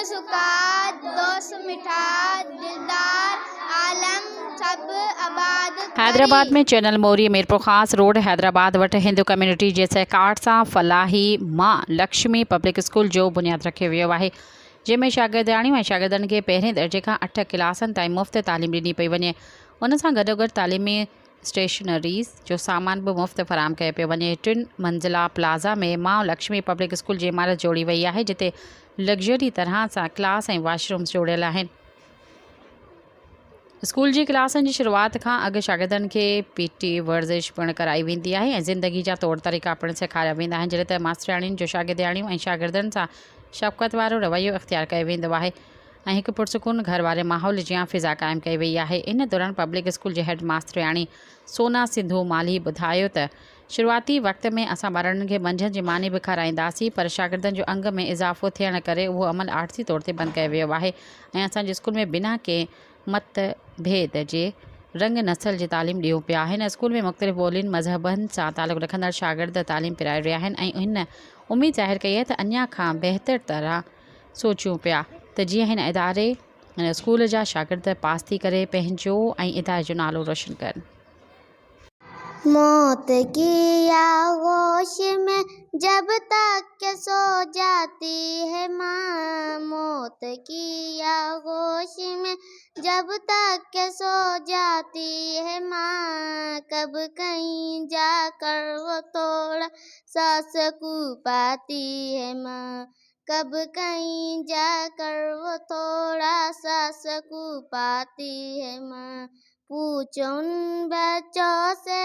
सुकात दोस्त मिठास दिलदार आलम सब आबाद हैदराबाद में चैनल मोरी मीरपुर ख़ास रोड हैदराबाद वटि हिंदू कम्युनिटी जे सहकार सां फलाही मां लक्ष्मी पब्लिक स्कूल जो बुनियादु रखियो वियो आहे, जंहिंमें शागिर्दियाणियूं ऐं शागिर्दनि खे पहिरें दर्जे खां 8 क्लासनि ताईं मुफ़्त तालीम ॾिनी पई वञे। उन सां गॾोगॾु तालीमी स्टेशनरीज़ जो सामान बि मुफ़्त फ़राहम कयो पियो वञे। 3 मंज़िला प्लाज़ा में मां लक्ष्मी पब्लिक स्कूल जी इमारत जोड़ी वई आहे, जिते लग्ज़री तरह सां क्लास ऐं वॉशरूम्स जोड़ियल आहिनि। स्कूल जी क्लासनि जी शुरूआति खां अॻु शागिर्दनि खे PT वर्ज़िश पिणु कराई वेंदी आहे ऐं ज़िंदगी जा तौर तरीक़ा पिणु सेखारिया वेंदा आहिनि, जॾहिं त मास्टराणियुनि जो शागिर्दियाणियूं ऐं शागिर्दनि सां शफ़क़त वारो रवैयो इख़्तियार कयो वेंदो आहे ऐं हिकु पुरसकून घर वारे माहौल जी फ़िज़ा क़ाइमु कई वई आहे। इन दौरान पब्लिक स्कूल जे हेड मास्टराणी सोना सिंधू माली ॿुधायो त शुरूआती वक़्त में असां ॿारनि खे मंझंदि जी मानी बि खाराईंदासीं, पर शागिर्दनि जो अंग में इज़ाफ़ो थियण करे उहो अमल आर्सी तौर ते बंदि कयो वियो आहे ऐं असांजे स्कूल में बिना कंहिं मतभेद जे रंग नस्ल जी तालीम ॾियूं पिया। हिन स्कूल में मुख़्तलिफ़ ॿोलियुनि मज़हबनि सां तालुक़ु रखंदड़ शागिर्द तालीम पिराए रहिया आहिनि ऐं हिन उमेद ज़ाहिर कई आहे त अञा खां बहितर तरह सोचियूं पिया त जीअं हिन इदारे हिन स्कूल जा शागिर्द पास थी करे पंहिंजो ऐं इदारे जो नालो रोशन कनि। मौत की आगोश में जब तक सो जाती है माँ, मौत की आगोश में जब तक सो जाती है माँ, कब कहीं जाकर वो थोड़ा सा सुकून पाती है माँ, कब कहीं जाकर वो थोड़ा सा सुकून पाती है माँ। पूछो उन बच्चों से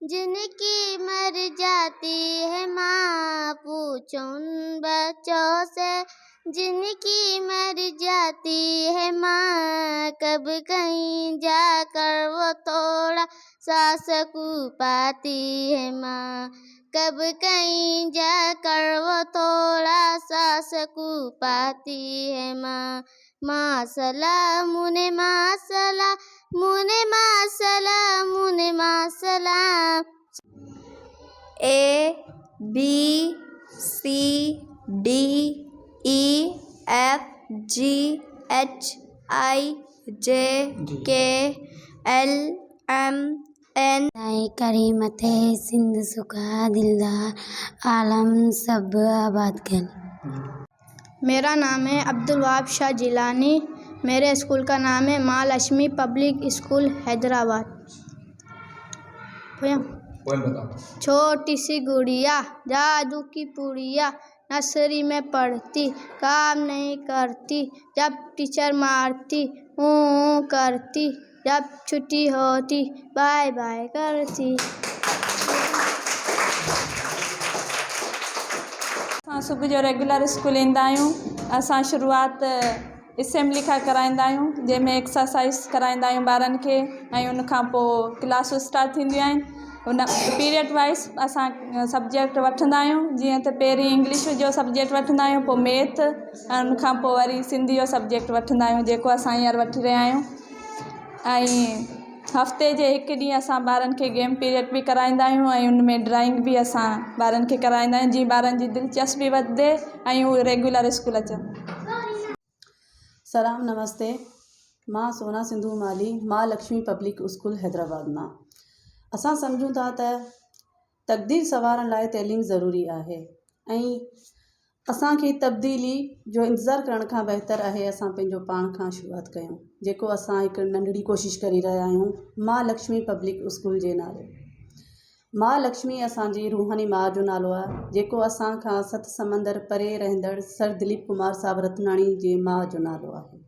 जिनकी मर जाती है माँ, पूछो उन बच्चों से जिनकी मर जाती है माँ, कब कहीं जाकर वो थोड़ा सा सुकून पाती है माँ, कब कहीं जाकर वो थोड़ा सा सुकून पाती है माँ। माँ सलाम मुने माँ सलाम मुने माँ सलाम मुने माँ सलाम। ABCDEFGHIJKLMN करीमत सिंध सुखा दिलदार आलम सब आबाद कर। मेरा नाम है अब्दुल वहाब शाह जिलानी। मेरे स्कूल का नाम है माँ लक्ष्मी पब्लिक स्कूल हैदराबाद। छोटी सी गुड़िया जादू की पुड़िया नर्सरी में पढ़ती, काम नहीं करती, जब टीचर मारती करती, जब छुट्टी होती बाय बाय करती। असां सुबुह जो रेगुलर स्कूल ईंदा आहियूं। असां शुरूआति असेंबली खां कराईंदा आहियूं, जंहिंमें एक्सरसाइज़ कराईंदा आहियूं ॿारनि खे ऐं उन खां पोइ क्लासूं स्टार्ट थींदियूं आहिनि। उन पीरियड वाइज़ असां सब्जेक्ट वठंदा आहियूं, जीअं त पहिरीं इंग्लिश जो सब्जेक्ट वठंदा आहियूं, पोइ मैथ ऐं उन खां पोइ वरी सिंधी जो सब्जेक्ट वठंदा आहियूं, जेको असां हींअर वठी रहिया आहियूं। ऐं हफ़्ते जे हिकु ॾींहुं असां ॿारनि खे गेम पीरियड बि कराईंदा आहियूं ऐं उन में ड्राइंग बि असां ॿारनि खे कराईंदा आहियूं, जीअं ॿारनि जी दिलचस्पी वधे ऐं उहे रेगुलर स्कूल अचनि। सलाम नमस्ते। मां सोना सिंधू माली मां लक्ष्मी पब्लिक स्कूल हैदराबाद मां। असां सम्झूं था त तक़दीर संवारण लाइ तइलीम ज़रूरी आहे ऐं असांखे तब्दीली जो इंतज़ारु करण खां बहितर आहे असां पंहिंजो पाण खां शुरूआति कयूं, जेको असां हिकु नंढड़ी कोशिशि करे रहिया आहियूं मां लक्ष्मी पब्लिक स्कूल जे नाले। मां लक्ष्मी असांजी रूहानी माउ जो नालो आहे, जेको असां खां 7 समंदर परे रहंदड़ सर दिलीप कुमार साहब रतनाणी जे माउ जो नालो आहे।